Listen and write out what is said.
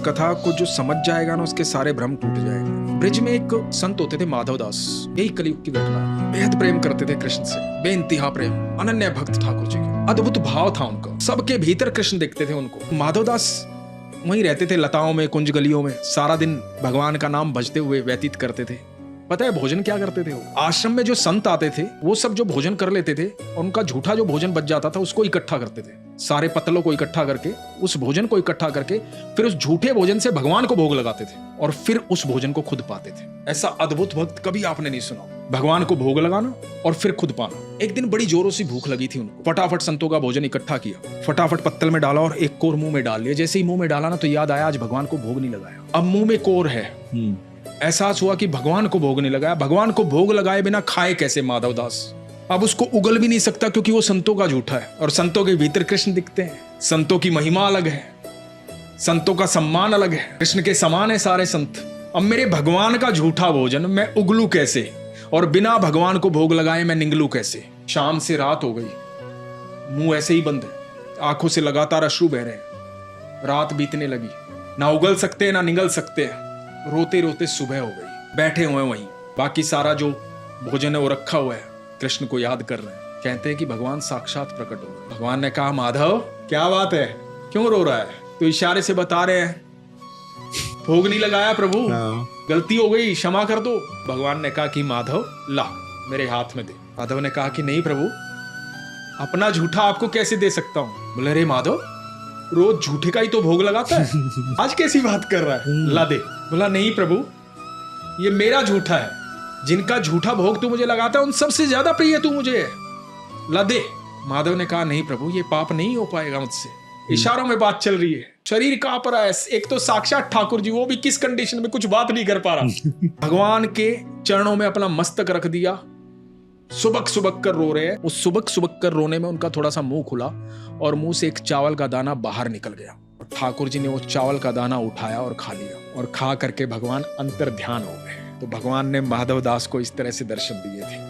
कथा को जो समझ जाएगा ना, उसके सारे भ्रम टूट जाएंगे। ब्रिज में एक संत होते थे माधव दास, यही कलयुग की घटना है। बेहद प्रेम करते थे कृष्ण से, बेइंतहा प्रेम, अनन्य भक्त ठाकुर जी के। अद्भुत भाव था उनका, सबके भीतर कृष्ण दिखते थे उनको। माधव दास वहीं रहते थे, लताओं में, कुंज गलियों में, सारा दिन भगवान का नाम भजते हुए व्यतीत करते थे। पता है भोजन क्या करते थे वो? आश्रम में जो संत आते थे वो सब जो भोजन कर लेते थे, और उनका झूठा जो भोजन बच जाता था उसको इकट्ठा करते थे। सारे पत्तलों को इकट्ठा करके, उस भोजन को इकट्ठा करके, फिर उस झूठे भोजन से भगवान को भोग लगाते थे और फिर उस भोजन को खुद पाते थे। ऐसा अद्भुत भक्त कभी आपने नहीं सुना। भगवान को भोग लगाना और फिर खुद पाना। एक दिन बड़ी जोरों से भूख लगी थी उनको, फटाफट संतों का भोजन इकट्ठा किया, फटाफट पत्तल में डाला और एक कोर मुंह में डाल लिया। जैसे ही मुंह में डाला ना, तो याद आया आज भगवान को भोग नहीं लगाया। अब मुंह में कोर है, एहसास हुआ कि भगवान को भोग नहीं लगाया। भगवान को भोग लगाए बिना खाए कैसे माधव दास? अब उसको उगल भी नहीं सकता क्योंकि वो संतों का झूठा है, और संतों के भीतर कृष्ण दिखते हैं। संतों की महिमा अलग है, संतों का सम्मान अलग है, कृष्ण के समान है सारे संत। अब मेरे भगवान का झूठा भोजन मैं उगलू कैसे, और बिना भगवान को भोग लगाए मैं निगलू कैसे? शाम से रात हो गई, मुंह ऐसे ही बंद है, आंखों से लगातार अश्रु बह रहे हैं। रात बीतने लगी, ना उगल सकते ना निगल सकते, रोते रोते सुबह हो गई। बैठे हुए वहीं, बाकी सारा जो भोजन है वो रखा हुआ है, कृष्ण को याद कर रहे हैं। कहते हैं कि भगवान साक्षात प्रकट हो गए। भगवान ने कहा, माधव क्या बात है, क्यों रो रहा है? तो इशारे से बता रहे हैं, भोग नहीं लगाया प्रभु, गलती हो गई, क्षमा कर दो। भगवान ने कहा कि माधव ला मेरे हाथ में दे। माधव ने कहा कि नहीं प्रभु, अपना झूठा आपको कैसे दे सकता हूं? बोले रे माधव, रोज झूठे का ही तो भोग लगाता है, आज कैसी बात कर रहा है, ला दे। बोला नहीं प्रभु, ये मेरा झूठा है, जिनका झूठा भोग तू मुझे लगाता है उन सबसे ज्यादा प्रिय तू मुझे है, ला दे। माधव ने कहा नहीं प्रभु, ये पाप नहीं हो पाएगा मुझसे। इशारों में बात चल रही है, शरीर कांप रहा है। एक तो साक्षात ठाकुर जी, वो भी किस कंडीशन में, कुछ बात नहीं कर पा रहा। भगवान के चरणों में अपना मस्तक रख दिया, सुबक सुबक कर रो रहे हैं। उस सुबक सुबक कर रोने में उनका थोड़ा सा मुंह खुला और मुंह से एक चावल का दाना बाहर निकल गया। और ठाकुर जी ने वो चावल का दाना उठाया और खा लिया, और खा करके भगवान अंतर ध्यान हो गए। तो भगवान ने माधव दास को इस तरह से दर्शन दिए थे।